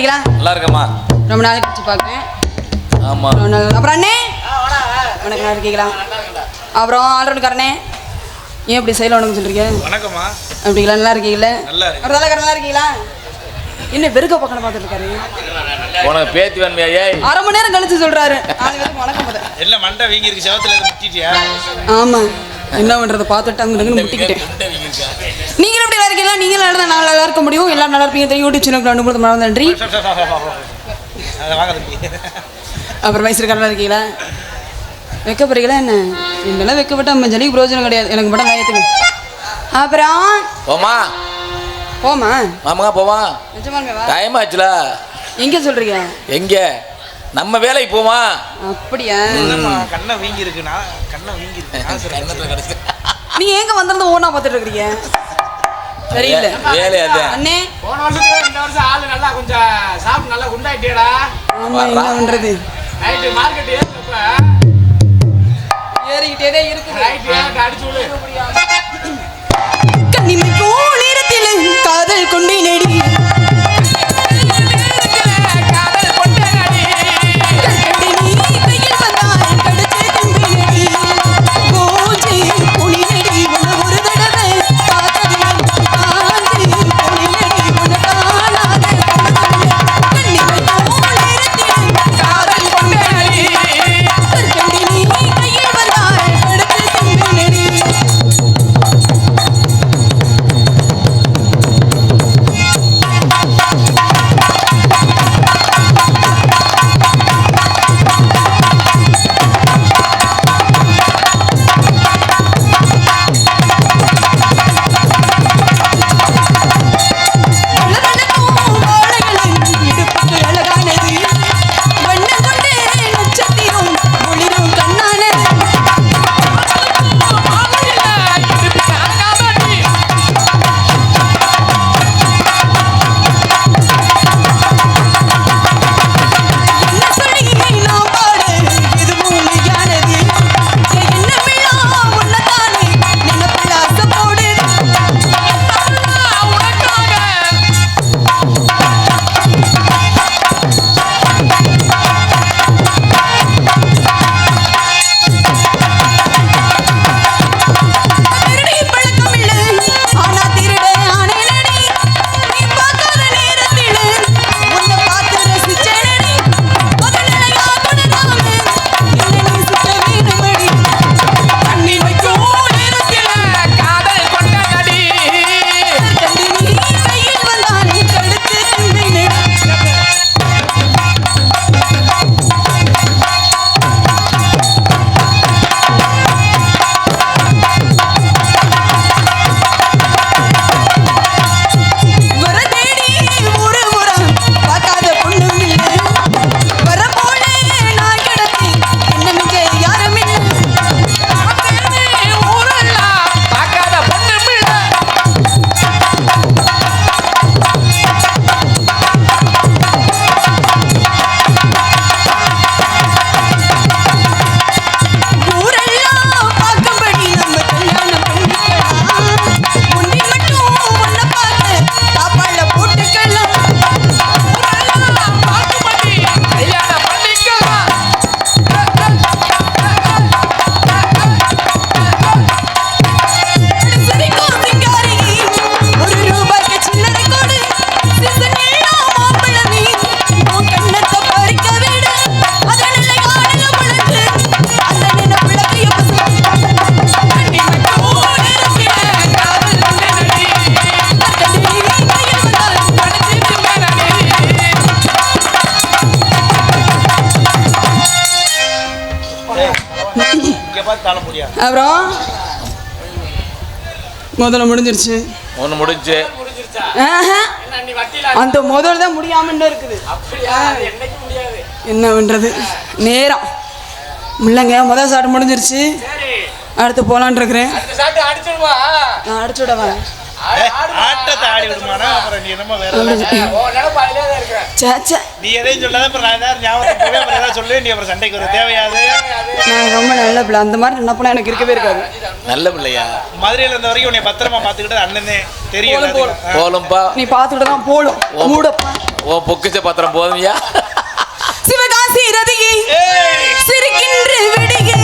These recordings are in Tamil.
இருக்கீங்களா? நல்லா இருக்கேம்மா. ரொம்ப நாளைக்கு கழிச்சு பார்க்குறேன். ஆமா. அப்புறம் அண்ணே வணக்கம், நல்லா இருக்கீங்களா? அப்புறம் ஆல்ரவுண்ட்காரனே ஏன் இப்படி சைடில் வணக்கம் சொல்றீங்க? வணக்கம்மா. அப்படிங்களா? நல்லா இருக்கீங்களா? நல்லா இருக்கு. ஒரு தலைக்காரன் நல்லா இருக்கீங்களா? என்ன வெறுக்க பக்கம் பார்த்துட்டு இருக்காரு? உனக்கு பேத்தி வேணுமே? ஏய், அரை மணி நேரம் கழிச்சு சொல்றாரு. வணக்கம் போத இல்ல மண்டை வீங்கி இருக்கு, செவத்துல முட்டிட்டியா? ஆமா, என்ன பண்றது, பார்த்துட்டாங்க முட்டிக்கிட்டேன். நீங்களும் எப்படி நல்லா இருக்கீங்களா? நீங்களும் நல்லா நான் நல்லா இருக்க முடியும். எல்லாரும் நல்லா இருப்பீங்க. யூடியூப் சேனல் அனுப்புறது மறந்து நன்றி. அப்புறம் வயசுக்காரன் நல்லா இருக்கீங்களா? வைக்கப்படுறீங்களா? என்ன இதெல்லாம் வைக்கப்பட்ட நம்ம ஜலிக்கு பிரயோஜனம் கிடையாது. எனக்கு மட்டும் ஏற்றுங்க. அப்புறம் போமா போமா மாமா போமா. நிஜமாங்கவா? டைம் ஆச்சுல. எங்க சொல்றீங்க? எங்க நம்ம வேலைக்கு போமா. அப்படியா? கண்ணை வீங்கி இருக்குனா, கண்ணை வீங்கி இருக்கு. நீங்க எங்க வந்திருந்து ஓனா பார்த்துட்டு இருக்கீங்க? சரியில்லை வேலை அது. அண்ணே போன வருஷத்துக்கு இந்த வருஷம் ஆளு நல்லா கொஞ்சம் சாப்பிட்டு நல்லா குண்டாயிட்டேடா. ஆமா, என்ன பண்றது, நைட்டு மார்க்கெட் ஏறப்ப ஏறிக்கிட்டே இருக்கு. நைட்டு அடிச்சு விடு. கண்ணிமைக்கும் நேரத்தில் காதல் கொண்டே நடி அப்புறம் முதல்ல முடிஞ்சிருச்சு. ஒன்று முடிஞ்சு அந்த முதல்ல தான் முடியாம இருக்குது. என்ன பண்றது, நேரம் இல்லைங்க. முதல் சாட்டு முடிஞ்சிருச்சு, அடுத்து போலான் இருக்கிறேன். அடிச்சுடுவா. நான் அடிச்சுடவா? ஆட்டத்தை ஆடி விடுமானா அப்புறம் நீ என்னமோ வேற ஓ நினைப்பு அதிலே தான் இருக்கிற. சேச்சே நீ எதையும் சொல்லாத அப்புறம் நான் ஏதாவது ஞாபகத்துக்கு போய் அப்புறம் ஏதாவது சொல்லு நீ அப்புறம் சண்டைக்கு ஒரு தேவையாது. நான் ரொம்ப நல்ல பிள்ளை, அந்த மாதிரி நினைப்பெல்லாம் எனக்கு இருக்கவே இருக்காது. நல்ல பிள்ளையா? மதுரையில இருந்த வரைக்கும் உன்னை பத்திரமா பாத்துக்கிட்டது அண்ணனே தெரியும் எல்லாத்துக்கும். போலும்பா. நீ பார்த்துக்கிட்டு தான் போலும் மூடப்பா. ஓ பொக்கிச்ச பத்திரம் போதுமையா? சிவகாசி ரதியே சிரிக்கின்ற விடியே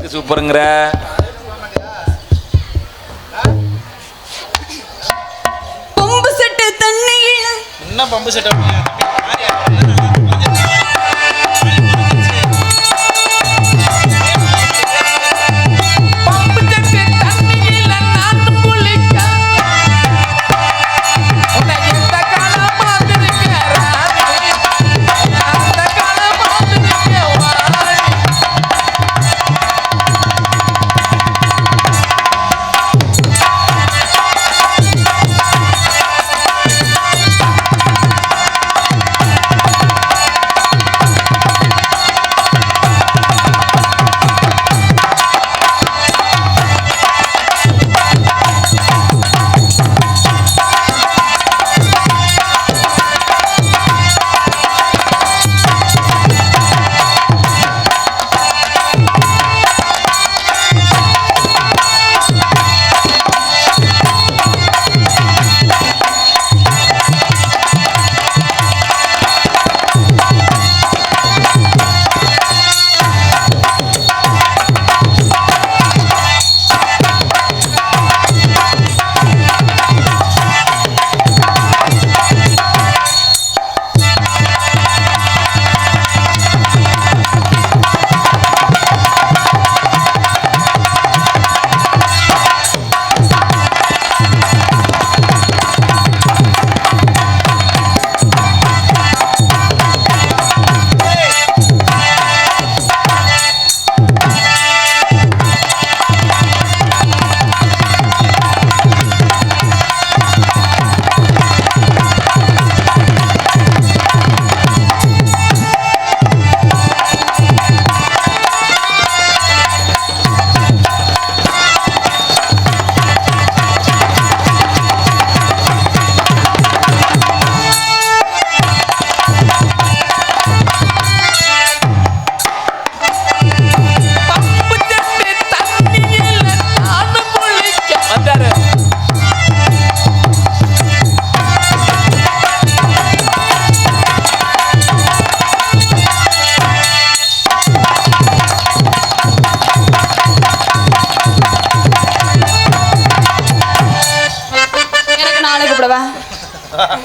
செட்டு சூப்பருங்கிற. பம்பு செட்டு தண்ணியில் என்ன பம்பு செட்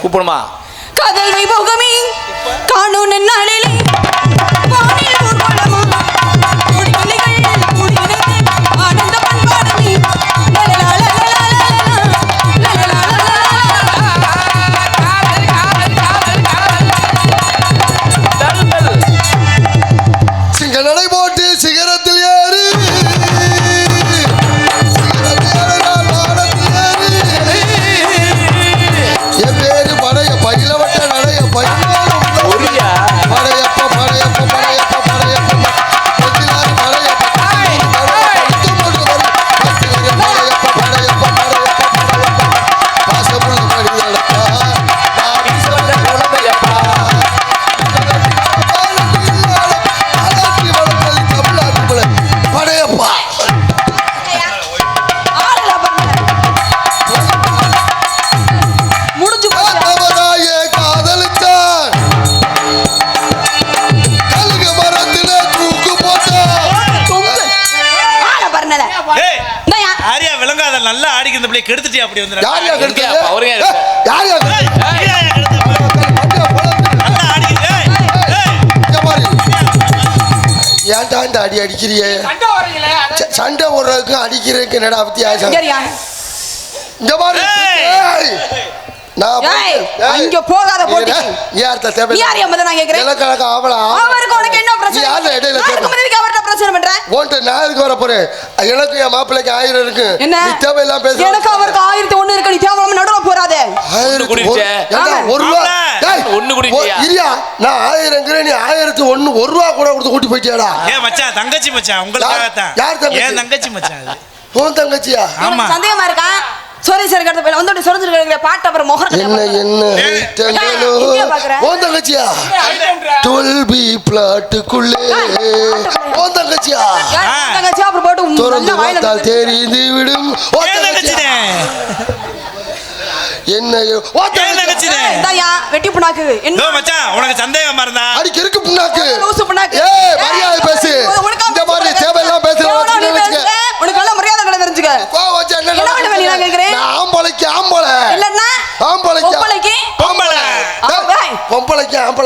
கூப்பிடுமா? காதல் வைபோகமே காணோன் நாளிலே வானில் ஊர்வலமா முடிகிளிகள் முடிகிறது ஆனந்த பண்பாடுமே சிங்க நடை போட்டு சிகரத்தில் ஏறு நல்லா ஆடிக்கு இந்த பிள்ளை கெடுத்துட்டே அப்படி வந்து யாரையா கெடுத்து அவரே யாரையா கெடுத்து நல்லா ஆடிக்கு ஏன்டா இந்த அடி அடிக்கிறியே சண்டை ஓடுறதுக்கு அடிக்கிறதுக்கு என்னடா வித்தியாசம் இங்க பாரு அங்க போகாத போட்டு யார்ட்ட தேவை யார் எம்மத நான் கேக்குறேன் இலக்கணக்க ஆவளா அவருக்கு உனக்கு என்ன பிரச்சனை யார் இடையில கேக்குறீங்க அவர்ட்ட பிரச்சனை பண்ற ஓன்ட்ட நான் எதுக்கு வர போறேன் எனக்கு என் மாப்பிளைக்கு 1000 இருக்கு என்ன நீ தேவையில்லாம் பேச எனக்கு அவருக்கு 1001 இருக்கு நீ தேவையில்லாம நடுவுல போறாதே 1000 குடிச்சே ஏண்டா 1 ரூபாய் டேய் 1 குடிச்சியா இல்லையா நான் 1000ங்கறே நீ 1001 1 ரூபாய் கூட கொடுத்து கூட்டி போய்ட்டியாடா ஏய் மச்சான் தங்கச்சி மச்சான் உங்களுக்காக தான் யார் தங்கச்சி ஏன் தங்கச்சி மச்சான் அது உன் தங்கச்சியா ஆமா சந்தேகமா இருக்கா சோரி சார் கடத்த போய் வந்து சொரிஞ்சிருக்கீங்க பாட்டு அப்புறம் முகர என்ன டங்கலோ உன் தங்கச்சியா 12B பிளாட்டுக்குள்ளே உன் தங்கச்சியா தங்கச்சி அப்புறம் போட்டு திறந்து பார்த்தால் தெரிந்து விடும் உன் தங்கச்சியா என்ன உன் தங்கச்சியா இதாயா வெட்டி புண்ணாக்கு என்ன மச்சான் உனக்கு சந்தேகமா இருந்தா அடி கிறுக்கு புண்ணாக்கு லூசு புண்ணாக்கு ஏய் மரியாதை பேசு இந்த மாதிரி தேவையெல்லாம் பேசுற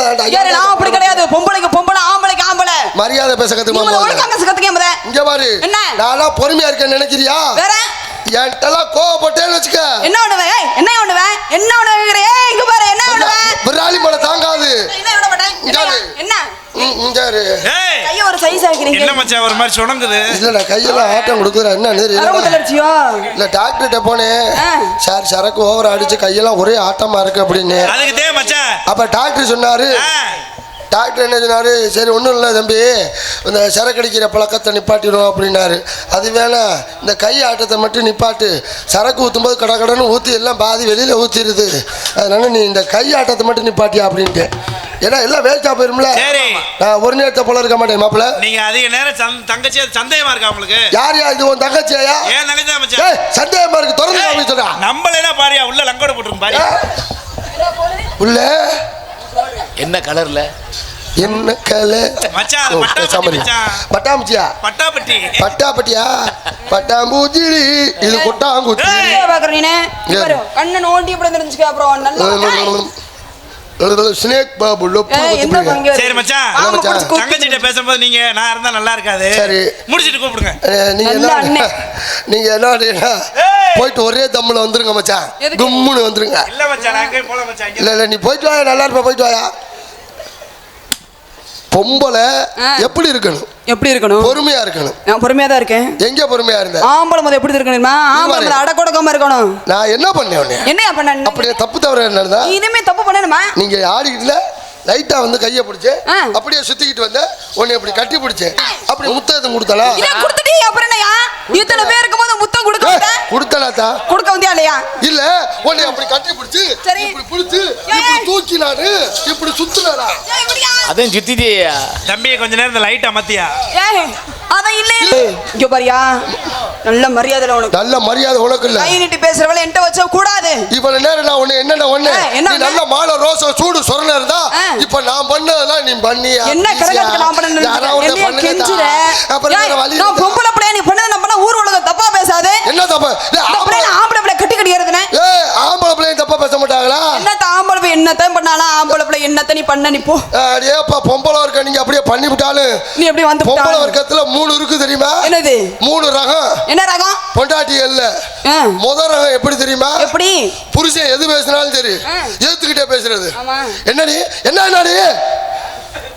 ஆம்பளை யாரு நான் அப்படி கிடையாது. பொம்பளைக்கு பொம்பளை, ஆம்பளைக்கு ஆம்பளை. மரியாதை பேச கத்துக்கமா. கத்துக்க இங்க பாரு, நான் பொறுமையா இருக்கேன்னு நினைக்கிறியா? வேற என்கிட்டலாம் கோவப்பட்டேன்னு வச்சுக்க. என்ன பண்ணுவேன்? என்ன பண்ணுவேன்? என்ன பண்ணுவேன்? இங்க பாரு, என்ன பண்ணுவேன்? விராலி மலை தாங்காது. என்ன பண்ண மாட்டேன்? என்ன கைய ஒரு சைஸ் ஆக்கிறீங்க? என்ன மச்சான் ஒரு மாதிரி சுணங்குது? இல்ல கையெல்லாம் ஆட்டம் கொடுக்குற. என்ன அலர்ஜியோ? இல்ல டாக்டர்கிட்ட போனேன். சார் சரக்கு ஓவரா அடிச்சு கையெல்லாம் ஒரே ஆட்டமா இருக்கு அப்படின்னு. அதுக்கு தே மச்சான். அப்ப டாக்டர் சொன்னாரு, டாக்டர் என்ன சொன்னாரு, சரி ஒன்றும் இல்லை தம்பி, இந்த சரக்கு அடிக்கிற பழக்கத்தை நிப்பாட்டிடும் அப்படின்னாரு. அது வேணாம், இந்த கை ஆட்டத்தை மட்டும் நிப்பாட்டு. சரக்கு ஊற்றும்போது கடன்னு ஊற்றி எல்லாம் பாதி வெளியில் ஊற்றிடுது. அதனால நீ இந்த கை ஆட்டத்தை மட்டும் நிப்பாட்டியா அப்படின்ட்டு. ஏன்னா எல்லாம் வேஸ்டா போயிரும்ல. சரி, நான் ஒரு நேரத்தை போல இருக்க மாட்டேன் மாப்பிள்ள. நீங்க அதிக நேரம் தங்கச்சி சந்தேகமா இருக்கா உங்களுக்கு? யார் யா இது? உன் தங்கச்சியா? ஏன் தங்கச்சி தான் மச்சான். சந்தேகமா இருக்கு, திறந்து காமி சொல்றா. நம்மளேனா பாரியா உள்ள லங்கோட போட்டுரும் பாரியா. உள்ள என்ன கலர்ல? என்ன கலர் மச்சான்? பட்டாம்பூச்சியா? பட்டாப்பட்டி. பட்டாப்பட்டியா? பட்டாம்பூச்சி இது கொட்டாங்குச்சி. கண்ணு நோண்டி இப்படி தெரிஞ்சுக்க. அப்புறம் நல்லா ஸ்னேக் பாபு. சரி மச்சான், தங்கச்சிட்ட பேசும்போது நீங்க நான் இருந்தா நல்லா இருக்காது. சரி முடிச்சிட்டு கூப்பிடுங்க. நீங்க என்ன போயிட்டு ஒரே தம்முல வந்துருங்க மச்சான். கும்முன்னு வந்துருங்க. இல்ல மச்சான், நான் போல மச்சான். இல்ல நீ போயிட்டு வாயா, நல்லா இருப்ப, போயிட்டு வாயா. பொம்பளை எப்படி இருக்கணும்? எப்படி இருக்கணும்? பொறுமையா இருக்கணும். நான் பொறுமையா தான் இருக்கேன். எங்க பொறுமையா இருந்த? ஆம்பளை முத எப்படி இருக்கணுமா? ஆம்பளை அடக்கொடக்கமா இருக்கணும். நான் என்ன பண்ணேன்? என்ன பண்ண? அப்படியே தப்பு தவறு என்னடா? இனிமே தப்பு பண்ணணுமா? நீங்க ஆடிக்கிட்டுல லைட்டா வந்து கையை பிடிச்சு அப்படியே சுத்திக்கிட்டு வந்து உன்னை அப்படி கட்டி பிடிச்சேன். அப்படி முத்தம் கொடுத்தலாம். கொடுத்துட்டு அப்புறம் என்னையா இத்தனை பேர் இருக்கும்போது முத்தம் கொடுக்க கொடுத்தலாத்தா? கொடுக்க வந்தியா இல்லையா? இல்ல, உன்னை அப்படி கட்டி பிடிச்சு இப்படி பிடிச்சு இப்படி தூக்கினாரு, இப்படி சுத்துனாரா? அதான் சுத்திட்டியா? தம்பியை கொஞ்ச நேரம் லைட் அமத்தியா? அதான் இல்ல இங்க பாரியா, நல்ல மரியாதை உனக்கு. நல்ல மரியாதை உனக்கு இல்ல. கை நீட்டி பேசுறவள என்கிட்ட வச்ச கூடாது. இவ்வளவு நேரம் நான் உன்னை என்னென்ன ஒண்ணு நல்ல மாலை ரோசம் சூடு சொரண இருந்தா இப்ப நான் பண்ணதெல்லாம் நீ பண்ணியா? என்ன கரெக்டா நான் பண்ணேன்? நான் பொம்பளை பிள்ளைய நீ பண்ணது நம்ம ஊர் உலகம் தப்பா பேசாதே. என்ன தப்பு? ஆம்பளை பிள்ளை கட்டி கட்டிக்கிறதுனே. ஆம்பளை பிள்ளை தப்பா பேச மாட்டாங்களா? என்னத்த ஆம்பளை பிள்ளை என்னத்தான் பண்ணாலும் ஆம்பளை பிள்ளை என்னத்த நீ பண்ண நீ போ. அடேப்பா, பொம்பளை வர்க்க நீங்க அப்படியே பண்ணி விட்டாலும் நீ எப்படி வந்து பொம்பளை வர்க்கத்துல 3 இருக்கு தெரியுமா? என்னது 3 ரகம்? என்ன ரகம்? பொண்டாட்டி இல்ல. முதல் ரகம் எப்படி தெரியுமா? எப்படி? புருஷன் எது பேசினாலும் சரி ஏத்துக்கிட்டே பேசுறது. என்னடி என்னடி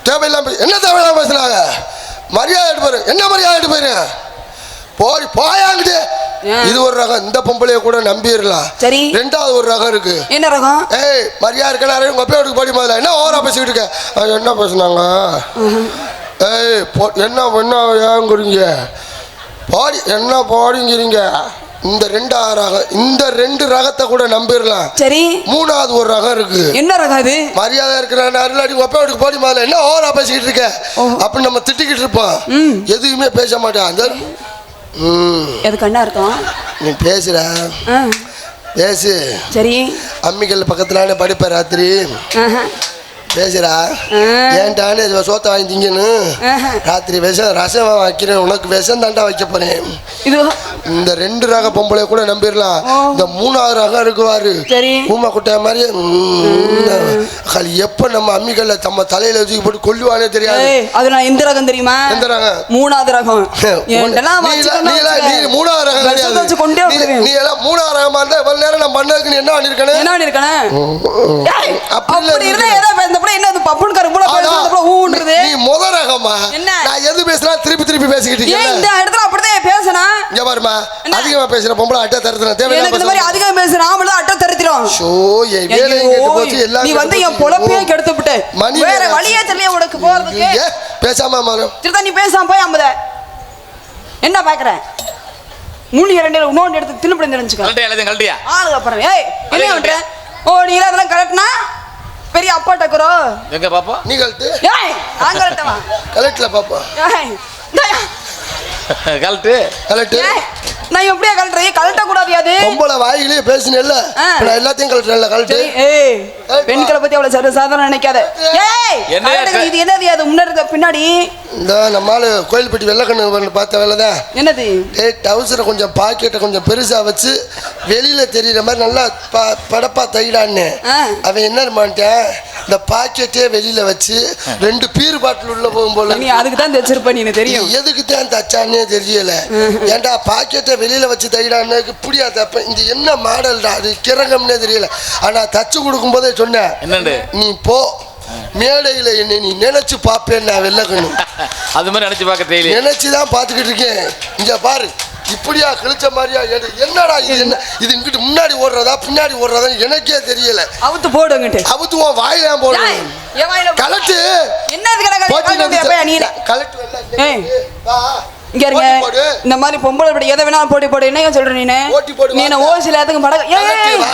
தேவையில்லாம என்ன தேவையில்லாம பேசுறாங்க? மரியாதை எடுத்து போயிரு. என்ன மரியாதை எடுத்து போயிரு? போய் போயாங்கிட்டு. இது ஒரு ரகம். இந்த பொம்பளைய கூட நம்பிடலாம். சரி, ரெண்டாவது ஒரு ரகம் இருக்கு. என்ன ரகம்? ஏய் மரியாதை இருக்கா? உங்க அப்பா வீட்டுக்கு போடி முதல்ல. என்ன ஓவரா பேசிக்கிட்டு இருக்க? என்ன பேசுனாங்க? ஏய் என்ன என்ன ஏங்குறீங்க? பாடி என்ன பாடிங்கிறீங்க? இந்த 2 ரகம், இந்த 2 ரகத்தை கூட நம்பிடலாம். சரி, மூணாவது ஒரு ரகம் இருக்கு. என்ன ரகம் அது? மரியாதை இருக்கிற அருளாடி ஒப்ப வீட்டுக்கு போடி முதல்ல. என்ன ஓவரா பேசிக்கிட்டு இருக்க அப்படின்னு நம்ம திட்டிக்கிட்டு இருப்போம். எதுவுமே பேச மாட்டான். எதுக்கு என்ன இருக்கும்? நீ பேசுற பேசு. சரி, அம்மிக்கல் பக்கத்துல படிப்ப ராத்திரி பேசுறா. ஏன்டானே சோத்த வாங்கி திங்கன்னு ராத்திரி ரசம் வைக்கிறேன். உனக்கு விஷம் தாண்டா வைக்க போறேன். இந்த 2 ரக பொம்பளை கூட நம்பிடலாம். இந்த 3ஆவது ரகம் இருக்குவாரு பூமா குட்டை மாதிரி. எப்ப நம்ம அம்மிக்கல்ல நம்ம தலையில வச்சு போட்டு கொல்லுவானே தெரியாது. அது நான் எந்த ரகம் தெரியுமா? எந்த ரகம்? 3ஆவது ரகம். நீ 3ஆவது ரகம் கிடையாது. நீ எல்லாம் 3ஆவது ரகமா இருந்தா இவ்வளவு நேரம் நான் பண்ணதுக்கு நீ என்ன பண்ணிருக்கேன்? என்ன பண்ணிருக்கேன்? அப்படி இருந்தா நீ முத ரகமா? நான் எது பேசினா திருப்பி திருப்பி பேசிக்கிட்டு இருக்கேன். இந்த இடத்துல அப்படிதான் பேசணும். இங்க பாருமா, அதிகமா பேசுற பொம்பளை அட்டை தருதுறேன். தேவையில்லை இந்த மாதிரி அதிகமா பேசுற ஆம்பளை அட்டை தருத்திரும். ஷோ ஏ வேலை கெட்டு போச்சு. எல்லாம் நீ வந்து என் பொழப்பையே கெடுத்து விட்டு வேற வழியே தெரியல உனக்கு போறதுக்கு. பேசாம மாறு. திருத்தா நீ பேசாம போய் அம்பத. என்ன பாக்குற? மூணு ரெண்டு இன்னொன்று எடுத்து தின்னு தெரிஞ்சுக்க. கழட்டியா எல்லாத்தையும் கழட்டியா? ஆளு அப்புறம் ஏய் என்ன பண்ற? ஓ நீ அதெல்லாம் கரெக்ட்னா பெரிய அப்பா டக்கரோ எங்க பாப்பா? நீ கழட்டு. ஏய் நான் கழட்டவா? கழட்டல பாப்பா. ஏய் கழட்டு கழட்டு. நான் எப்படியே கழட்டுறேன்? கழட்ட கூடாது. அது பொம்பளை வாயிலே பேசினேல்ல, நான் எல்லாத்தையும் கழட்டுறேன்ல. கழட்டு. ஏய் பெண்களை பத்தி அவ்வளவு சாதாரண நினைக்காத. ஏய் இது என்னது? அது முன்னாடி பின்னாடி இந்த நம்மால கோயில்பட்டி வெள்ளக்கண்ணு பார்த்த வேலைதான். என்னது? ஏய் டவுசரை கொஞ்சம் பாக்கெட்டை கொஞ்சம் பெருசா வச்சு வெளியில தெரியுற மாதிரி நல்லா படப்பா தைடான்னு அவன் என்ன பண்ணிட்டேன். இந்த பாக்கெட்டே வெளியில வச்சு 2 பீர் பாட்டில் உள்ள போகும் போல. நீ அதுக்கு தான் தைச்சிருப்ப நீ தெரியும். எதுக்கு தான் தச்சானே தெரியல. ஏன்டா பாக்கெட்டை வெளியில வச்சு தைடான்னு இப்படியா தப்ப? இந்த என்ன மாடல்டா அது கிறங்கம்னே தெரியல. ஆனா தச்சு கொடுக்கும் போதே சொன்னேன், என்னண்டு நீ போ மேடையில என்ன நீ நினைச்சு பாப்பேன். நான் வெள்ளக்கணும் அது மாதிரி நினைச்சு பார்க்க தெரியல. நினைச்சுதான் பாத்துக்கிட்டு இருக்கேன். இங்க பாரு இப்படியா கிழிச்ச மாதிரியா? என்னடா இது? என்ன இது? இங்கிட்டு முன்னாடி ஓடுறதா பின்னாடி ஓடுறதா எனக்கே தெரியல. அவுத்து போடுங்கிட்டு அவுத்து உன் வாயிலாம் போடுறேன். கலட்டு என்ன கலட்டு இங்க இருங்க. இந்த மாதிரி பொம்பளை படி எதை வேணாலும் போட்டி போடு. என்ன சொல்ற நீ? நீ என்ன ஓசில அதுக்கு படகு.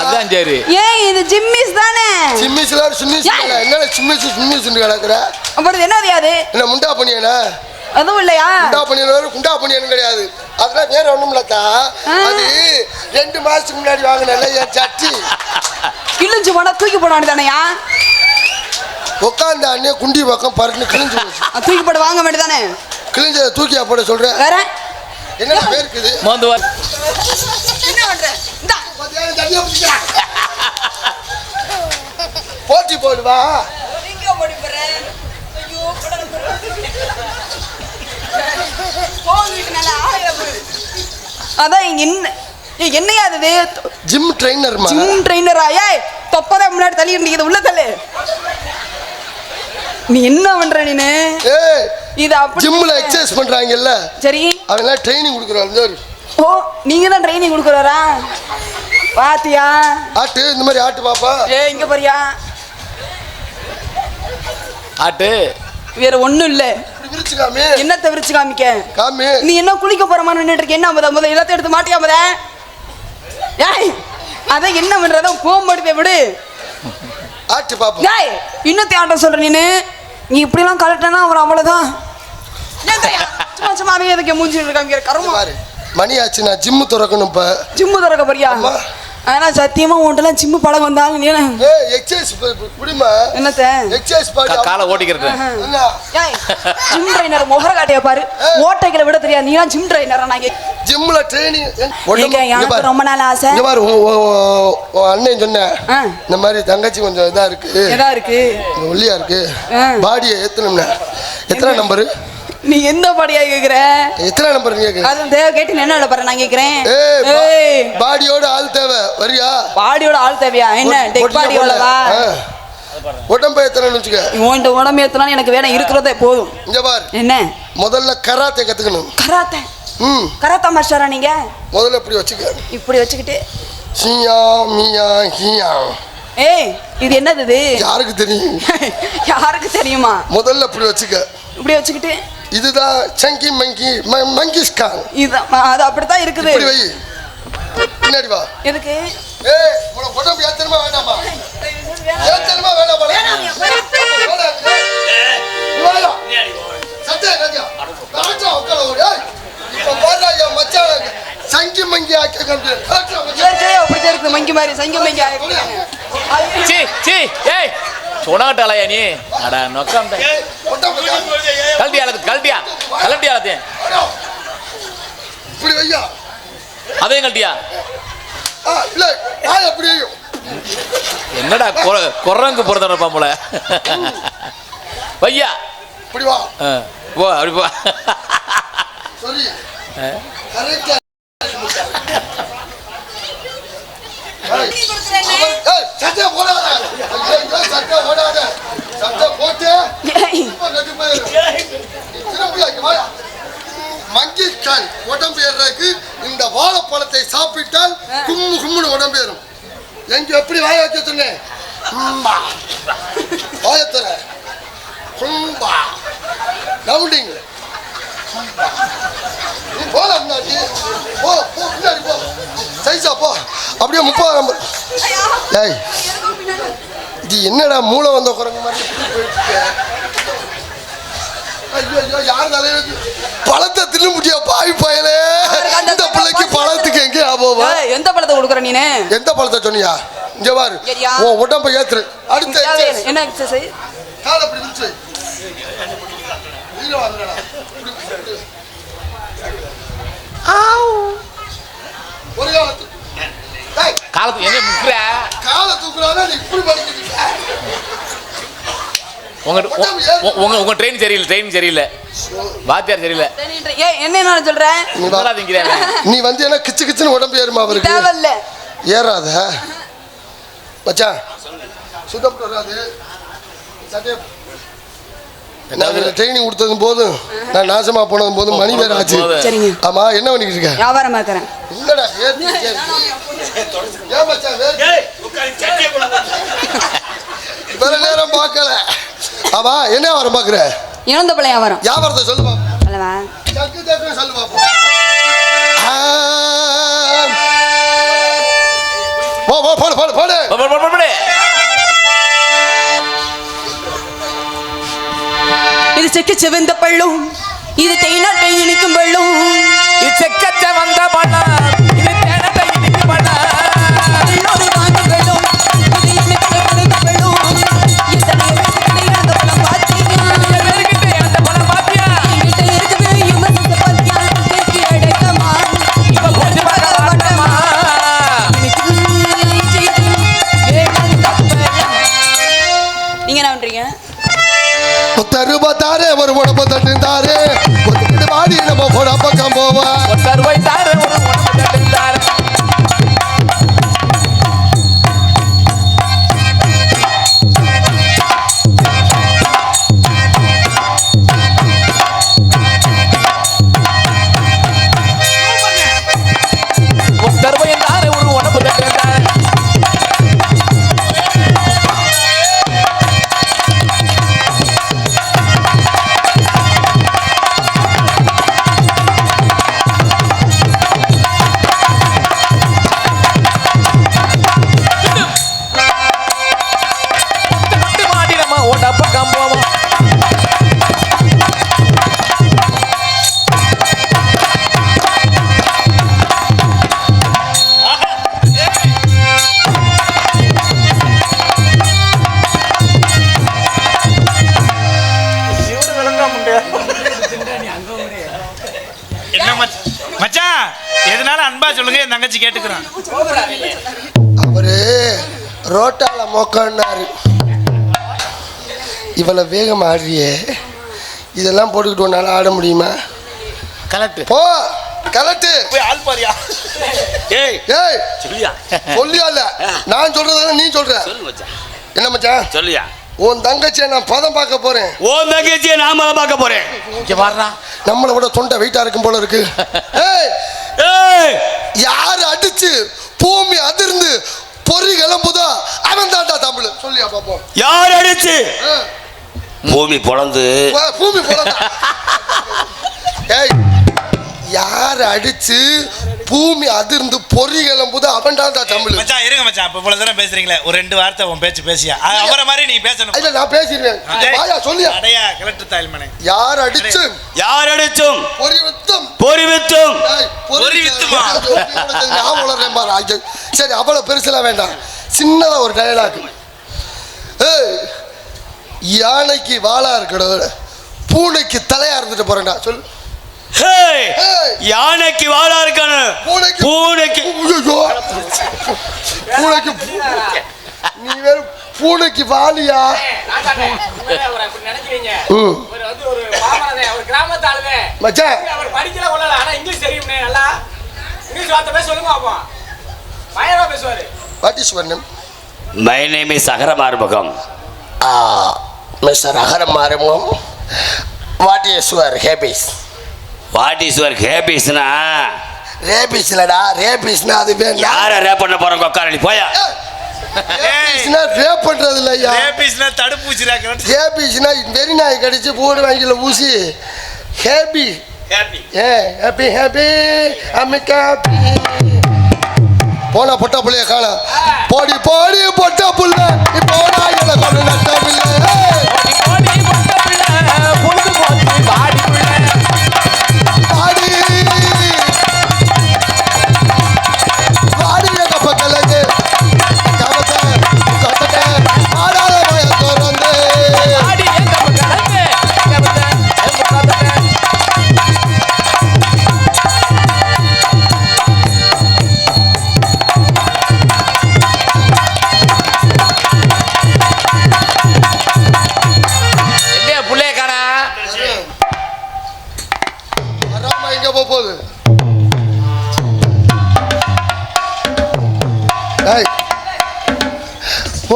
அதான் சரி. ஏய் இது ஜிம்மிஸ் தானே. ஜிம்மிஸ்ல சுன்னிஸ் என்ன ஜிம்மிஸ் சுன்னிஸ் கிடக்குற? அப்படி என்னது அது? என்ன முண்டா பண்ணியனா? அதுவும் இல்லையா? குண்டா பண்ணியன குண்டா பண்ணியனு கிடையாது. அதெல்லாம் வேற ஒண்ணும் இல்லக்கா. அது 2 மாசத்துக்கு முன்னாடி வாங்கினல என் சட்டி. கிழிஞ்சு போனா தூக்கி போடானே தானேயா? உட்கார்ந்த அண்ணே குண்டி பக்கம் பறந்து கிழிஞ்சு போச்சு. தூக்கி போட வாங்க வேண்டியதானே? கிழிஞ்ச தூக்கியா போட சொல்றேன். வேற என்னடா பேருக்குது? மோந்து வா. என்ன பண்ற? இந்தா பாத்தியா தண்ணிய புடிச்சா. போட்டி போடுவா. எங்க போடி போறேன்? ஐயோ போடல போங்க நல்லா ஆளே போடு. அதான் என்னையா அது? ஜிம் ட்ரெய்னர்மா. ஜிம் ட்ரெய்னரா? ஏய் தொப்பதா முன்னாடி தள்ளி நிக்குது உள்ள தள்ளு. நீ என்ன பண்ற நீனு? ஏய் இது அப்படி ஜிம்ல எக்சர்சைஸ் பண்றாங்கல்ல. சரி அவங்க ட்ரெய்னிங் கொடுக்கறாங்க. ஓ நீங்க தான் ட்ரெய்னிங் கொடுக்கறவரா? பாத்தியா? ஆட்டு இந்த மாதிரி ஆட்டு பாப்பா. ஏய் இங்க பாரியா? ஆட்டு வேற ஒண்ணும் இல்ல. இப்படி விரிச்சு காமி. என்னத்தை விரிச்சு காமிக்க? காமி. நீ என்ன குளிக்க போற மாதிரி நின்னுட்டு இருக்க. என்ன முத எல்லாத்தையும் எடுத்து மாட்டியா முத? ஏய் அத என்ன பண்றத கோம்படுதே விடு. ஆட்டு பாப்பா. ஏய் இன்னத்தை ஆட்ட சொல்ற நீனு? நீ இப்படி எல்லாம் கலட்டனா அவர் அவ்வளவுதான். ஏன்டா சும்மா சும்மா அவன் எதுக்கு மூஞ்சி இருக்காங்க கருமா? பாரு மணி ஆச்சு. நான் ஜிம் திறக்கணும் இப்ப. ஜிம்மு திறக்க போறியா? ஆனா சத்தியமா உன்ட்டெல்லாம் ஜிம்மு பழகம் வந்தாலும் நீ ஏய் எக்சர்சைஸ் புடிமா. என்னத்த எக்சர்சைஸ் பாரு. காலை ஓட்டிக்கிறது. என்ன? ஏய் ஜிம் ட்ரைனர் முகர காட்டியா பாரு. ஓட்டைகளை விட தெரியாது. நீலாம் ஜிம் ட்ரைனரா? நான் ஜிம்ல ட்ரெய்னிங் எனக்கு ரொம்ப நாள் ஆசை. இங்க பாரு அண்ணன் சொன்னேன் இந்த மாதிரி தங்கச்சி கொஞ்சம் இதா இருக்கு. எதா இருக்கு? ஒல்லியா இருக்கு. பாடியை ஏத்தணும்னா எத்தனை நம்பர்? நீ எந்த பாடியா கேக்குற? எத்தனை நம்பர் கேக்குற? அது தேவை கேட்டு என்ன பாரு நான் கேக்குறேன். ஏய் பாடியோட ஆள் தேவை. வரியா? பாடியோட ஆள் தேவையா? என்ன டெக் பாடியோடவா? உடம்பு ஏத்தணும்னு வெச்சுக்க. உன்ட உடம்பு ஏத்தனா எனக்கு வேணா இருக்கிறதே போதும். இங்க பாரு. என்ன? முதல்ல கராத்தே கத்துக்கணும். கராத்தே? கராத்தே மாஸ்டரா நீங்க? முதல்ல இப்படி வச்சுக்க. இப்படி வச்சுக்கிட்டு ஹியா மியா ஹியா. ஏய் இது என்னது இது? யாருக்கு தெரியும்? யாருக்கு தெரியுமா? முதல்ல இப்படி வச்சுக்க. இப்படி வச்சுக்கிட்டு இதுதான் சங்கி மங்கி மங்கிஸ்கான். இது அது அப்படிதான் இருக்குது. இப்படி வை. பின்னாடி வா. எதுக்கு? ஏய் உனக்கு உடம்பு ஏத்தணுமா வேண்டாமா? ஏத்தணுமா வேண்டாமா? வாடா. சத்தே ராஜா. ராஜா உட்கார ஓடு. இப்ப பாரு ஐயா மச்சான் சங்கி மங்கி ஆக்க கண்டு. ஏய் அப்படி இருக்கு மங்கி மாதிரி சங்கி மங்கி ஆக்க. சீ சீ ஏய் சொன்னாட்டாலயா நீ? அட நொக்கம் கல்டியா இப்படி வையா. அதே கல்டியா? இல்ல நான் எப்படி என்னடா குரங்கு பிறந்தப்பா போல. வையா இப்படி வா. போ அப்படி போ. சரி கரெக்ட்டா. சட்டை போடாத. சட்டை போடாத. சட்டை போட்டு மங்கிஸ்கான் உடம்பு ஏறதுக்கு இந்த வாழைப்பழத்தை சாப்பிட்டால் கும்மு கும்முன்னு உடம்பு ஏறும். எங்க எப்படி வாய வைக்க சொன்னேன்? வாயத்தர கும்பா ரவுண்டிங் போல முன்னாடி போ பின்னாடி போ. சைஸா போ. அப்படியே 30 நம்பர். ஏய் இது என்னடா மூளை வந்த குரங்கு மாதிரி போயிட்டு? ஐயோ ஐயோ யார் தலையில பழத்தை தின்னு முடியா பாய் பயலே? இந்த பிள்ளைக்கு பழத்துக்கு எங்க ஆபோவா? எந்த பழத்தை கொடுக்குற நீனு? எந்த பழத்தை சொன்னியா? இங்க பாரு உன் உடம்ப ஏத்துரு. அடுத்து என்ன எக்ஸர்சைஸ்? காலை அப்படி விரிச்சு நீங்க வாங்கடா. ஒரு காலத்து என்ன முக்குற? காலை தூக்குறானா நீ இப்படி பண்ணிக்கிட்டு உங்க ட்ரெயின் சரியில்லை வாத்தியார் சரியில்லை. என்ன சொல்ற? நீ வந்து என்ன கிச்சு கிச்சுன்னு உடம்பு ஏறுமா அவருக்கு? தேவையில்ல. ஏறாத மச்சான், சுத்தப்பட்டு வராது. ட்ரைனிங் கொடுத்ததும் போதும், நான் நாசமா போனதும் போதும், மணி வேற ஆச்சு. ஆமா, என்ன பண்ணிக்கிட்டு இருக்க? வியாபாரமா இருக்கிறேன். இல்லடா, வேற நேரம் பார்க்கல. ஆமா, என்ன வியாபாரம் பாக்குற? இழந்த பிள்ளை வியாபாரம். வியாபாரத்தை சொல்லு அல்லவா? சொல்லு பாப்போம். இது செக்க செவந்த பள்ளும், இது தேனாட்டை இனிக்கும் பள்ளும், இது செக்க செவந்த பள்ளம், இது தேனாட்டை இனிக்கும் பள்ளம். இன்னொரு வாங்கி பள்ளும், இது எனக்கு பழுந்த பள்ளும், இத்தனை இழந்த பழம் பாத்தியா, அந்த பழம் பாத்தியா, என்கிட்ட இருக்குது இமசத்த பாத்தியா, கேட்கி அடக்கமா, இப்ப போட்டு பார்க்க மாட்டமா. நீங்க என்ன பண்றீங்க? தருபத்தாரே ஒரு உடம்பு தட்டுந்தாரு, வாடி நம்ம போட பக்கம் போவா. தருவாய்த்தாரு ஒரு உடம்பு தட்டுந்தாரு. தருவாய்த்தாரு ஒரு உடம்பு தட்டுந்தாரு. மச்சான், எதனால அன்பா சொல்லுங்க, என் தங்கச்சி கேட்டுக்கிறான். அவரு ரோட்டால மோக்கன்னாரு. இவ்வளவு வேகம் ஆடுறியே, இதெல்லாம் போட்டுக்கிட்டு உன்னால ஆட முடியுமா? கலட்டு போ, கலட்டு போய் ஆள் பாரியா. ஏய் ஏய் சொல்லியா, சொல்லியா இல்ல, நான் சொல்றத நீ சொல்ற. சொல்லு மச்சான். என்ன மச்சான்? சொல்லியா, உன் தங்கச்சியை நான் பதம் பார்க்க போறேன். உன் தங்கச்சியை நாம பார்க்க போறேன். இங்க வாடுறா. நம்மளை விட தொண்டை வெயிட்டா இருக்கும் போல இருக்கு. ஏய் ஏய், யாரு அடிச்சு பூமி அதிர்ந்து பொறி கிளம்புதோ அவன் தாண்டா தமிழ். சொல்லியா பாப்போம். யார் அடிச்சு பூமி பொளந்து பூமி பொளந்தா? ஏய், யார் அடிச்சு பூமி அதிர்ந்து பொறி கிளம்புதோ அவன் தாண்டா தமிழ். மச்சான் இருங்க மச்சான், இப்ப இவ்வளவு தூரம் பேசுறீங்களே, ஒரு 2 வார்த்தை உன் பேச்சு பேசியா. அவரை மாதிரி நீ பேசணும். இல்ல, நான் பேசிடுவேன். வாயா சொல்லியா. அடையா கிளட்டு தாய்மனே. யார் அடிச்சும் யார் அடிச்சும் பொறி வித்தும் பொறி வித்தும் பொறி வித்துமா? நான் உளறேன் பாரு. சரி, அவ்வளவு பெருசுலாம் வேண்டாம், சின்னதா ஒரு டயலாக். ஏய், யானைக்கு வாளா இருக்கணும், பூனைக்கு தலையா இருந்துட்டு போறேன்டா. சொல்லு. யானைக்கு வாழா இருக்கானு, பூனைக்கு பூனைக்கு நீ வேற பூனைக்கு வாலியா? மச்சான் படிக்கல கொள்ளல, ஆனா இங்கிலீஷ் தெரியும்னே, நல்லா இங்கிலீஷ் வார்த்தை பேச சொல்லுங்க பாப்போம். பயங்கரமா பேசுவாரு. What is your name? My name is Agaram Arumugam. Mister Agaram Arumugam, what is your hobbies? What is your ஹேபிஸ்னா? ரேபிஸ் இல்லடா, ரேபிஸ்னா அது வேணும். யார ரேப் பண்ண போறோம் கொக்காரடி போயா. ரேபிஸ்னா ரேப் பண்றது இல்லையா, ரேபிஸ்னா தடுப்பூசிடா. ரேபிஸ்னா வெறி நாய் கடிச்சு போடு வாங்கில ஊசி. ஹேபி ஹேப்பி ஹேப்பி ஹேப்பி அமிகாபி. போனா பொட்டா புள்ளைய காண, போடி போடி பொட்டா புள்ள, போனா எனக்கு ஒரு நட்டம் இல்லை.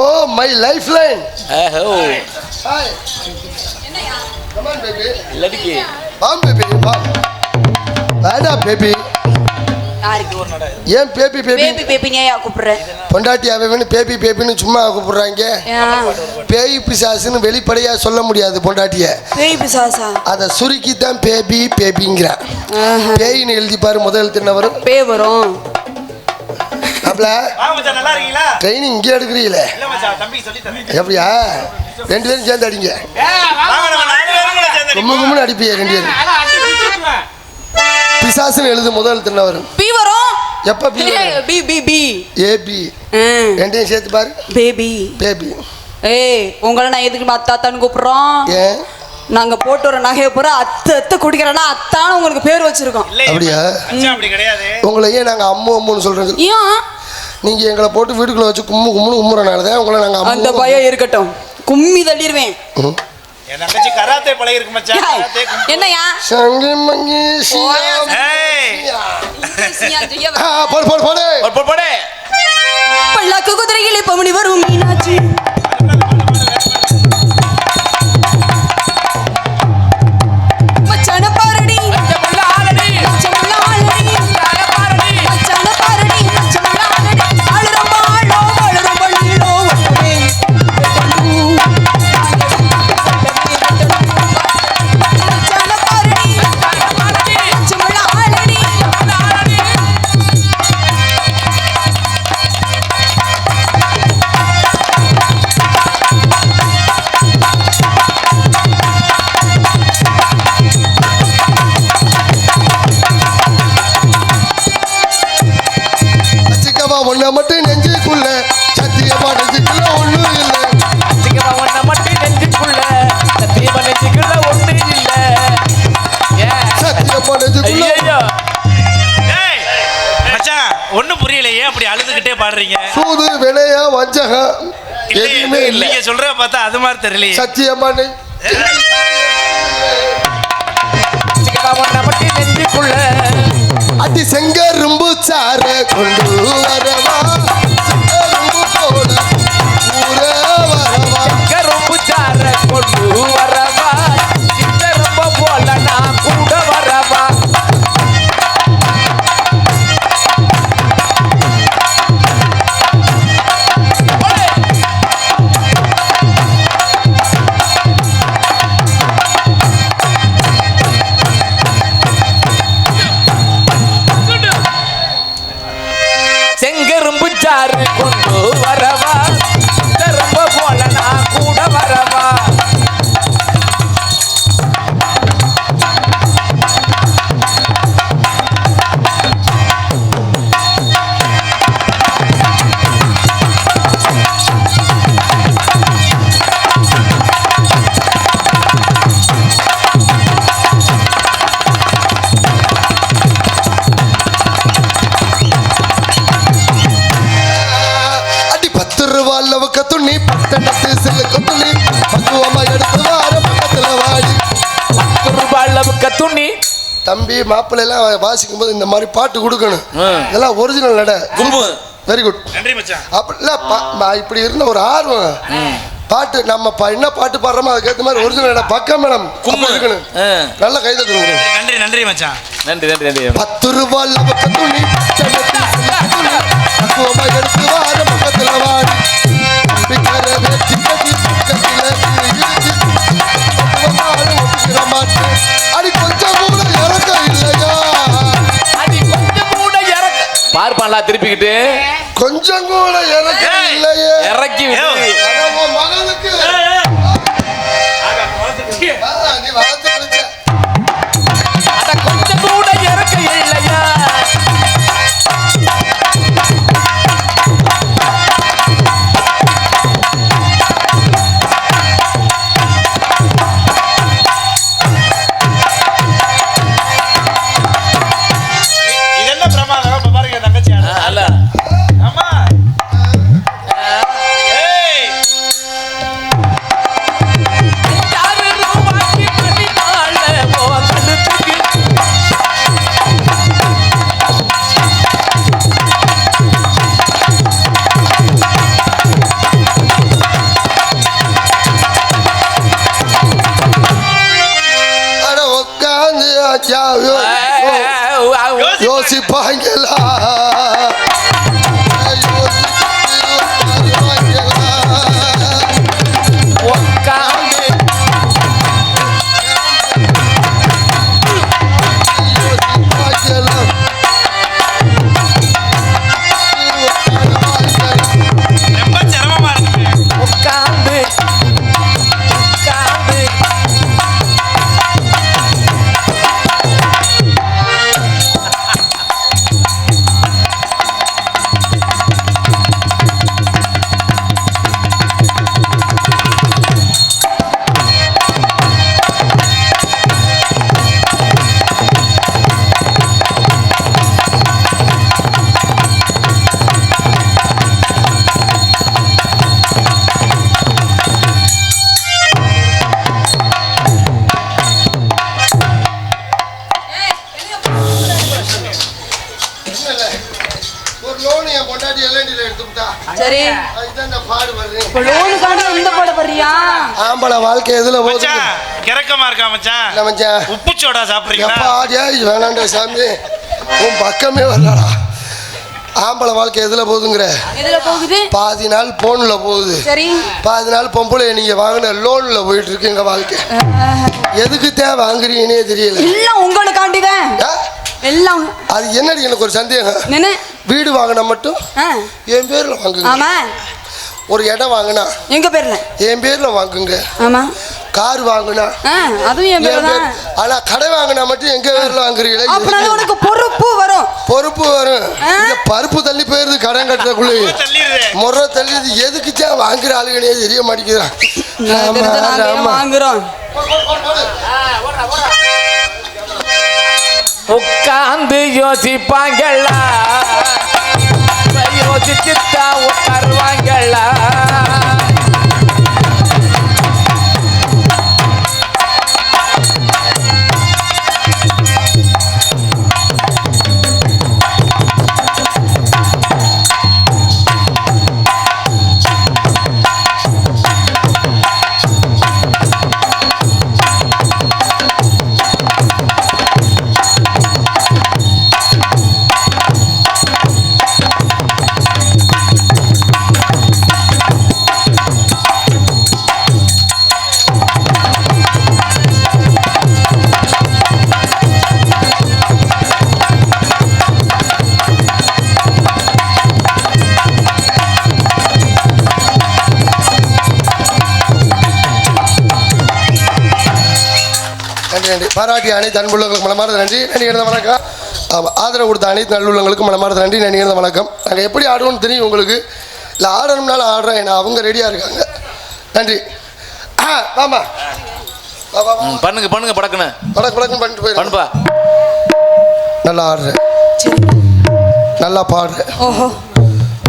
Oh my lifeline. Oh hi. Come on baby. லடிக்கு வாம் பேபி வா. வாடா பேபி. ஏன் பேபி பேபி பேபி பேபினே கூப்பிடுற பொண்டாட்டி அவன்னு பேபி பேபின்னு சும்மா கூப்பிடுறாங்க. பேய் பிசாசுன்னு வெளிப்படையா சொல்ல முடியாது பொண்டாட்டிய. பேய் பிசாசா? அதை சுருக்கி தான் பேபி பேபிங்கிறான். பேயின்னு எழுதி பாரு, முதல் எழுத்து என்ன வரும்? பே வரும். நல்லா இருக்கீங்களா? ட்ரைனிங் இங்கே எடுக்கிறீங்களே எப்படியா? 2 பேரும் சேர்ந்து அடிங்க. கும்முன்னு அடிப்பிய 2 பேரும். பிசாசுன்னு எழுது, முதல் எழுத்து என்ன வரும்? பி வரும். எப்ப B? B B B A B. ரெண்டையும் சேர்த்து பாரு. Baby baby. ஏய், உங்களை நான் எதுக்கு அத்தாத்தான்னு கூப்பிடுறோம்? ஏன் நாங்க போட்டு வர நகையை பூரா அத்தை குடிக்கிறேன்னா அத்தான்னு உங்களுக்கு பேர் வச்சிருக்கோம். அப்படியா? அப்படி கிடையாது. உங்களை ஏன் நாங்க அம்மு அம்முன்னு சொல்றோம்? ஏன் நீங்க எங்களை போட்டு வீட்டுக்குள்ள வச்சு கும்முன்னு கும்முறனாலதான் உங்களை நாங்க அந்த பயம் இருக்கட்டும். கும்மி தள்ளிடுவேன். என் தங்கச்சி கராத்தே பழகி இருக்கு மச்சான். என்னையா சங்கி மங்கி சியாம். போடு போடு போடு போடு போடு. பல்லாக்கு குதிரைகளை பவனி வரும் மீனாட்சி. மச்சான பாரடி மச்சமுள்ள ஆளடி. மச்சமுள்ள ஆளடி. மச்சான பாரடி மச்சமுள்ள ஆளடி. ஆளு ரொம்ப ஆளோ ஆளு ரொம்ப நீளோ ஒட்டவே. மச்சான பாரடி மச்சமுள்ள ஆளடி. வச்சுக்கவா ஒன்ன மட்டும் நெஞ்சுக்குள்ள சத்தியமா நெஞ்சுக்குள்ள ஒண்ணும் இல்லை. சிங்கமா ஒண்ண மட்டும் நெஞ்சுக்குள்ள சத்தியமா நெஞ்சுக்குள்ள ஒண்ணு இல்ல. சத்தியமா நெஞ்சுக்குள்ள ஐயோ ஏய் மச்சான், ஒண்ணும் புரியலையே, அப்படி அழுதுகிட்டே பாடுறீங்க. சூது வினையா வஞ்சகம் எதுவுமே இல்லை. நீங்க சொல்ற பார்த்தா அது மாதிரி தெரியலையே. சத்தியமா சிங்கமா ஒண்ண மட்டும் நெஞ்சுக்குள்ள அடி செங்கரும்பு சார கொண்டு வரவா, செங்கரும்பு போல ஊர வரவா. கரும்பு சார கொண்டு வரவா, சித்தரும்ப போல நான் கூட வரவா. செங்கரும்பு சாறு கொண்டு வரவா, சித்தரும்ப போல நான் கூட வரவா. அடி 10 ரூபா அளவுக்கு துணி, 10 சில்லுக்கு துணி, பக்குவமா எடுத்து வார பக்கத்துல வாடி. 10 ரூபாய் அளவுக்கு துணி. தம்பி மாப்பிள்ளை எல்லாம் வாசிக்கும் போது இந்த மாதிரி பாட்டு கொடுக்கணும். இதெல்லாம் ஒரிஜினல் நட. கும்பு. Very good. நன்றி மச்சான். அப்படி இல்ல, இப்படி இருந்த ஒரு ஆர்வம் பாட்டு நம்ம என்ன பாட்டு பாடுறோமோ அதுக்கேற்ற மாதிரி ஒரிஜினல் நட பக்கம் மேடம் கும்பு இருக்கணும். நல்ல கைதை கொடுங்க. நன்றி நன்றி மச்சான். நன்றி நன்றி நன்றி. 10 ரூபாய் அளவுக்கு துணி, பக்குவமா எடுத்து வார பக்கத்துல வாடி. பிக்கிறத சிக்கடி பக்கத்துல இழுத்து பக்குவமா ஒப்பிக்கிற மாட்டேன். அடி கொஞ்சம் கூட இறக்கம் இல்லையா? அடி கொஞ்சம் கூட இறக்க பார்ப்பான்ல திருப்பிக்கிட்டு கொஞ்சம் கூட இறக்கம் இல்லையே. இறக்கி விட்டு அட உன் மகனுக்கு நீ வளர்த்து பிடிச்ச. அட கொஞ்சம் கூட இறக்க இல்லையா. இது என்ன பிரமாதம்? இப்ப பாருங்க தங்கச்சி ஆடுறா. அல்ல ஆமா. ஏய் யோசிப்பாங்களா உட்காந்து ரொம்ப சிரமமா இருக்கு. உட்காந்து உட்காந்து ஒரு லோன் என் பொண்டாட்டி எல்என்டில எடுத்துட்டா. சரி இதான் நான் பாடு வருது. இப்ப லோனுக்காண்டி இந்த பாட வர்றியா? ஆம்பளை வாழ்க்கை எதுல போகுது? மச்சான் கிறக்கமா இருக்கா மச்சான்? என்ன மச்சான்? உப்பு சோடா சாப்பிடுறீங்களா? எப்பா டேய் வேணாண்டா சாமி. உன் பக்கமே வரலடா. ஆம்பளை வாழ்க்கை எதுல போகுதுங்கற? எதுல போகுது? பாதி நாள் போன்ல போகுது. சரி பாதி நாள் பொம்பளை நீங்க வாங்கின லோன்ல போயிட்டு இருக்கு எங்க வாழ்க்கை. எதுக்கு தான் வாங்குறீங்கன்னே தெரியல. எல்லாம் உங்களுக்காண்டி தான். எல்லாம் அது என்னடி எனக்கு ஒரு சந்தேகம். என்ன? வீடு வாங்கினா மட்டும் என் பேர்ல வாங்குங்க. ஆமா. ஒரு இடம் வாங்கினா எங்க பேர்ல? என் பேர்ல வாங்குங்க. ஆமா. கார் வாங்கினா அதுவும் என் பேர்ல தான். ஆனா கடை வாங்கினா மட்டும் எங்க பேர்ல வாங்குறீங்களா? அப்பனால உனக்கு பொறுப்பு வரும். பொறுப்பு வரும். இங்க பருப்பு தள்ளி போயிருது கடன் கட்டுறக்குள்ள. முறை தள்ளி எதுக்கு தான் வாங்குற ஆளுகளே தெரிய மாட்டேங்கிறான். வாங்குறோம். உட்காந்து யோசிப்பாங்களா யோசிச்சுட்டா உட்காருவாங்களா பாராட்டி அனைத்து அன்புள்ளவங்களுக்கு மனமார்ந்த நன்றி. நன்றி கிடந்த வணக்கம். ஆதரவு கொடுத்த அனைத்து நல்லுள்ளவங்களுக்கு மனமார்ந்த நன்றி. நன்றி கிடந்த வணக்கம். நாங்கள் எப்படி ஆடுவோம்னு தெரியும் உங்களுக்கு. இல்லை ஆடணும்னாலும் ஆடுறோம். ஏன்னா அவங்க ரெடியாக இருக்காங்க. நன்றி. ஆமா பண்ணுங்க பண்ணுங்க படக்குன்னு படக்குன்னு பண்ணிட்டு போயிருப்பா. நல்லா ஆடுறேன், நல்லா பாடுறேன். ஓஹோ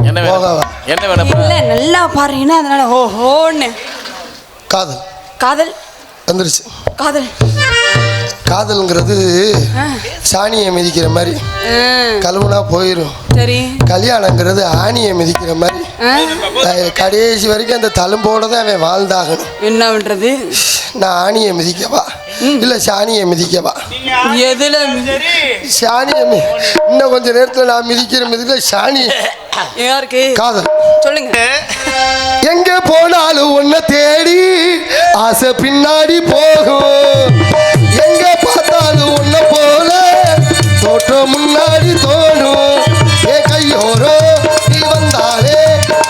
என்ன வேணும்? என்ன வேணும்? இல்ல நல்லா பாடுறீங்கன்னா அதனால ஓஹோன்னு. காதல் காதல் வந்துருச்சு. காதல் காதல்ங்கிறது சாணியை மிதிக்கிற மாதிரி கழுவுனா போயிடும். சரி. கல்யாணங்கிறது ஆணியை மிதிக்கிற மாதிரி கடைசி வரைக்கும் அந்த தழும்போட தான் அவன் வாழ்ந்தாகணும். என்ன பண்றது? நான் ஆணியை மிதிக்கவா இல்ல சாணியை மிதிக்கவா? எதுல? சாணியை இன்னும் கொஞ்ச நேரத்துல நான் மிதிக்கிற மிதிக்கல சாணி. யாருக்கு? காதல். சொல்லுங்க. எங்க போனாலும் உன்னை தேடி ஆசை பின்னாடி போகும். எங்க பார்த்தாலும் உன்னை போல தோற்றம் முன்னாடி தோணும். என் கையோரோ நீ வந்தாலே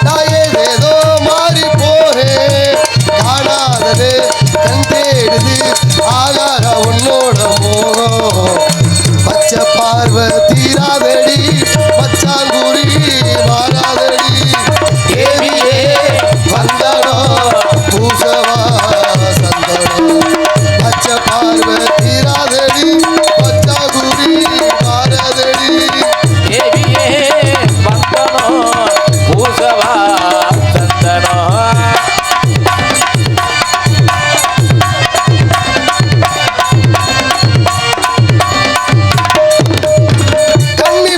நான் ஏதேதோ மாறி போறேன். காணாதது கண் தேடுது ஆகார உன்னோட மோகம். பச்சை பார்வை தீராதடி பச்சாங்குடி மாறாதடி. ஏவியே வந்தனோ பூசவா சந்தனோ. பச்சை பார்வை தீராதடி பச்சாங்குடி மாறாதடி. ஏவியே வந்தனோ பூசவா சந்தனோ. கண்ணி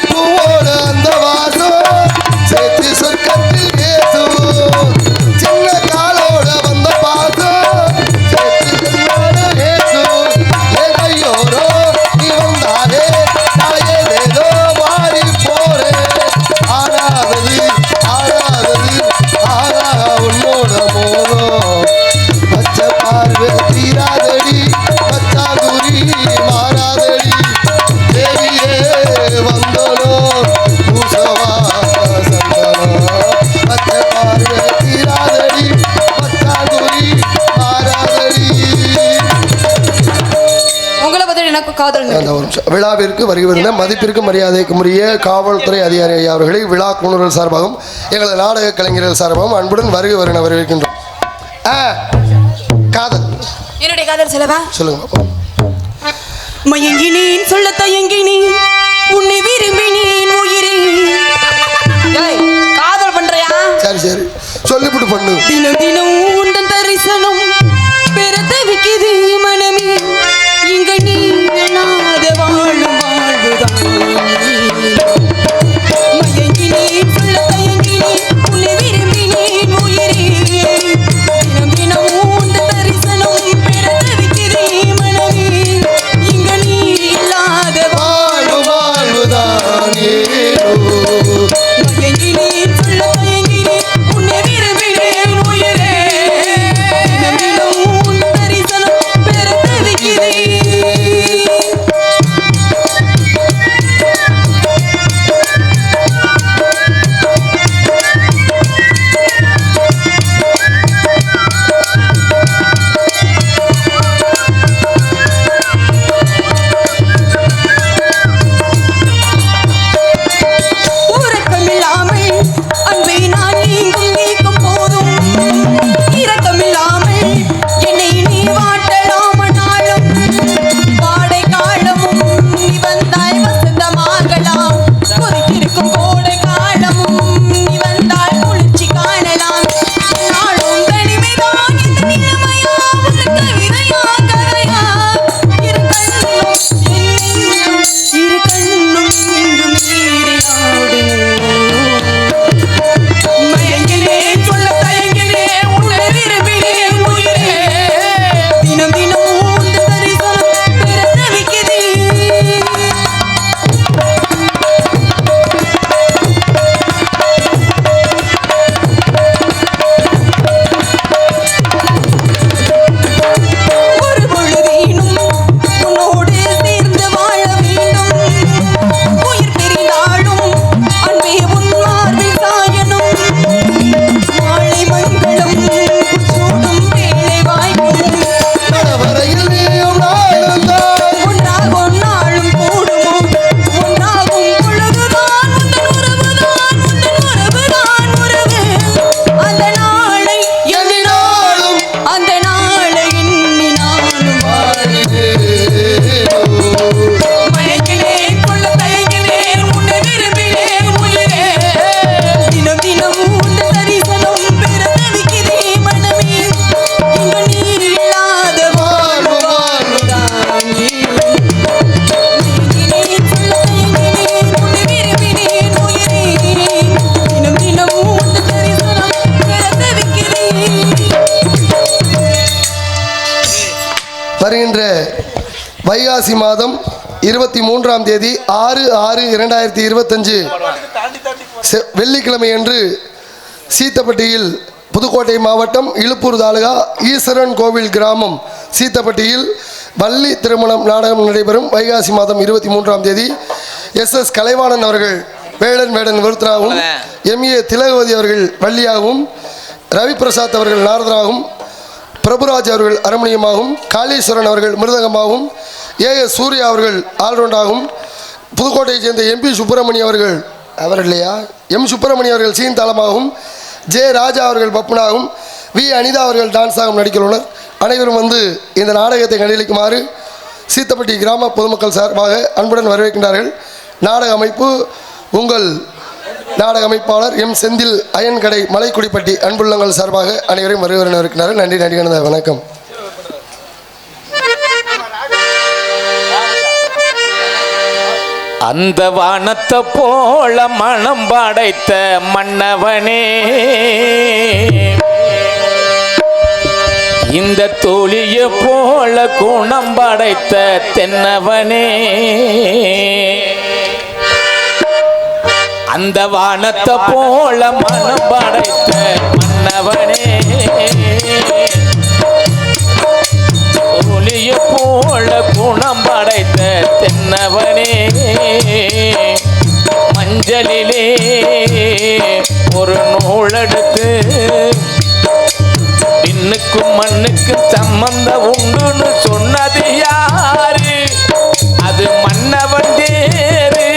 விழாவிற்கு வருகின்ற மதிப்பிற்கு மரியாதைக்கு உரிய காவல்துறை அதிகாரி அவர்களை விழா குழுவினர் சார்பாகவும் எங்களது நாடக கலைஞர்கள் சார்பாகவும் அன்புடன் வருக வரவேற்கின்றோம். காதல் என்னுடைய காதல் செலவா சொல்லுங்க. மயங்கினேன் சொல்ல தயங்கினேன் உன்னை விரும்பினேன் உயிரே. காதல் பண்றியா? சரி சரி சொல்லிவிட்டு பண்ணு. தினம் தினம் உந்தன் தரிசனம் பெறத விக்கிது மனமே. இங்க நீ எண்ணாத வாழும் வாழ்வுதான். மயங்கினேன் சொல்ல தயங்கினேன் உன்னை விரும்பினேன் உயிரே. தினம் தினம் உந்தன் தரிசனம் பெறத விக்கிது மனமே. இங்க நீ இல்லாத வாழ்வுதான். மயங்கினேன் சொல்ல தயங்கினேன் உன்னை விரும்பினேன் உயிரே. தினம் தினம் உந்தன் தரிசனம் பெறத விக்கிது. உறக்கமில்லாமல் அன்பை நான் நீக்கும் போதும் இரக்கமில்லாமல் என்னை நீ வாட்டலாம் நாளும். வாடை காலமும் நீ வந்தாய் வசந்தமாகலாம். கொதித்திருக்கும் கோடை காலமும் நீ வந்தால் குளிர்ச்சி காணலாம். நாளும் தனிமைதான் இந்த நிலைமையா உன் கவிதையா கதையா. இரு கண்ணும் இன்றும் நீரிலாடும். மயங்கினேன் சொல்ல தயங்கினேன் உன்னை விரும்பினேன் உயிரே. தினம் தினம் உந்தன் தரிசனம் பெறத விக்கிது. ஒரு பொழுதேனும் உன்னோடு சேர்ந்து வாழ வேண்டும். உயிர் பிரிந்தாலும் அன்பே உன் மார்பில் சாயணும். மாலை மங்களம் சூடும் வேளை வாய்க்கும். வரையில் நீயும் நானும் தான். ஒன்றாக ஒன்னாலும் கூடுமோ. ஒன்றாகும் பொழுதுதான் உந்தன் உறவுதான் உறவு. அந்த நாளை எண்ணினாலும் அந்த நாளை எண்ணி நானும் மயங்கினேன் கொள்ள தயங்கினேன் உன்னை விரும்பினேன் உயிரே. தினம் தினம் உந்தன் தரிசனம் பெறத விக்கிதே மனமே. இங்கு நீ இல்லாத வாழ்வுதான். மயங்கினேன் சொல்ல தயங்கினேன் உன்னை விரும்பினேன் உயிரே. தினம் தினம் உந்தன் தரிசனம் பெறத விக்கிதே. வருகின்ற வைகாசி மாதம் 23ஆம் தேதி 6/6/2025 வெள்ளிக்கிழமை அன்று சீத்தப்பட்டியில் புதுக்கோட்டை மாவட்டம் இலுப்பூர் தாலுகா ஈஸ்வரன் கோவில் கிராமம் சீத்தப்பட்டியில் வள்ளி திருமணம் நாடகம் நடைபெறும். வைகாசி மாதம் 23ஆம் தேதி SS கலைவாணன் அவர்கள் வேடன் விருத்தராகவும், MA திலகவதி அவர்கள் வள்ளியாகவும், ரவி பிரசாத் அவர்கள் நாரதராகவும், பிரபுராஜ் அவர்கள் அரமணியமாகவும், காளீஸ்வரன் அவர்கள் மிருதங்கமாகவும், AS சூர்யா அவர்கள் ஆல்ரவுண்டாகவும், புதுக்கோட்டையைச் சேர்ந்த MP சுப்பிரமணி அவர்கள் இல்லையா M சுப்பிரமணி அவர்கள் சீன் தாளமாகவும், J ராஜா அவர்கள் பப்புனாகவும், V அனிதா அவர்கள் டான்ஸாகவும் நடித்துள்ளனர். அனைவரும் வந்து இந்த நாடகத்தை கண்டளிக்குமாறு சீத்தப்பட்டி கிராம பொதுமக்கள் சார்பாக அன்புடன் வரவேற்கின்றார்கள். நாடக அமைப்பு உங்கள் நாடக அமைப்பாளர் M செந்தில் அயன்கடை மலைக்குடிப்பட்டி அன்புள்ளங்கள் சார்பாக அனைவரையும் வரவேற்கிறார்கள். நன்றி நடிகனத வணக்கம். அந்த வானத்தை போல மனம் படைத்த மன்னவனே, இந்த தோழிய போல குணம் படைத்த தென்னவனே, அந்த வானத்தை போல மனம் படைத்த மன்னவனே, தோழிய போல குணம் படைத்த தென்னவனே, மஞ்சளிலே ஒரு நூலெடுத்து விண்ணுக்கும் மண்ணுக்கும் சம்பந்தம் உண்டுன்னு சொன்னது யாரு? அது மன்னவன் தேரு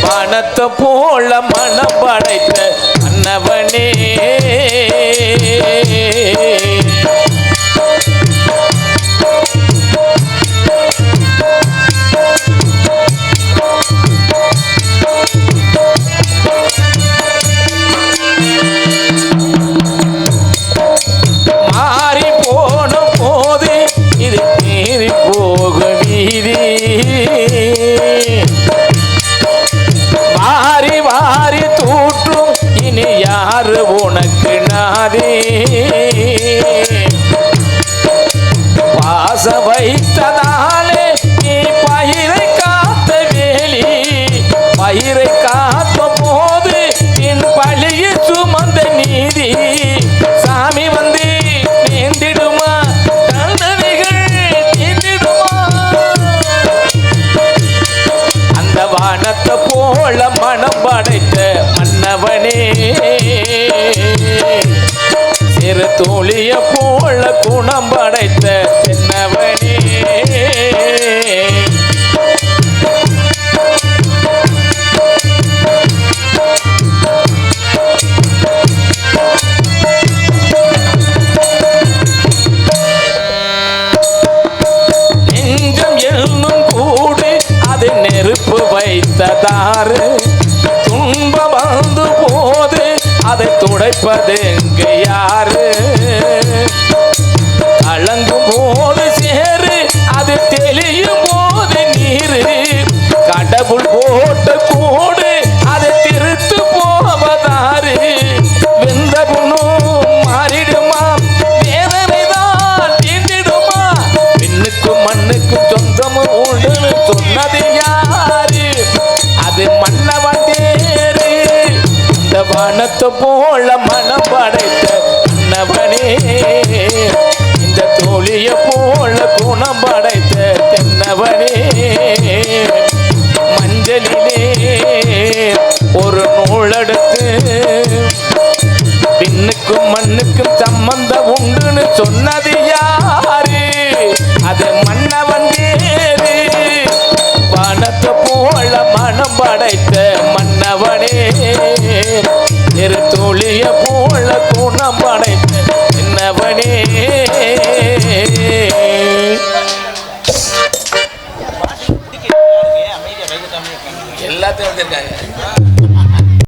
வானத்தை போல மனம் படைத்த மன்னவனே மாறி போன போது இது மீறி போக வீதி வாரி வாரி தூற்றும் இனி யாரு உனக்கு நாதே பாச வைத்ததாலே நீ பயிரை காத்த வேலி பயிரை காத்த போது என் பழிய சுமந்த நீதி சாமி வந்து நீந்திடுமா தண்டனைகள் நீந்திடுமா அந்த வானத்தை போல மனம் படைத்த மன்னவனே சிறு தோழிய போல குணம் படைத்த தென்னவனே நெஞ்சம் என்னும் கூடு அது நெருப்பு வைத்ததாறு துன்பம் வந்து போது அதை துடைப்பது எங்க யாரு கலங்கும் போது சேரு அது தெளியும் போது நீரு கடவுள் போட்ட கூடு அதை திருத்து போவதாறு வெந்த புண்ணும் மாறிடுமா வேதனைதான் தீண்டிடுமா பெண்ணுக்கும் மண்ணுக்கும் சொந்தமும் உண்டுன்னு சொன்னது யாரு அது மன்னவன் தேரு இந்த வானத்தை போல மனம் படைத்த மன்னவனே இந்த தோழிய போல குணம் படைத்த தென்னவனே மஞ்சளிலே ஒரு நூலெடுத்து பின்னுக்கும் மண்ணுக்கும் சம்பந்தம் உண்டுன்னு சொன்னது யாரு அது மன்னவன் தேரு வானத்தை போல மனம் படைத்த மன்னவனே இரு தோழிய போல குணம் படைத்த என்னவனே எல்லாத்தையும் வந்திருக்காங்க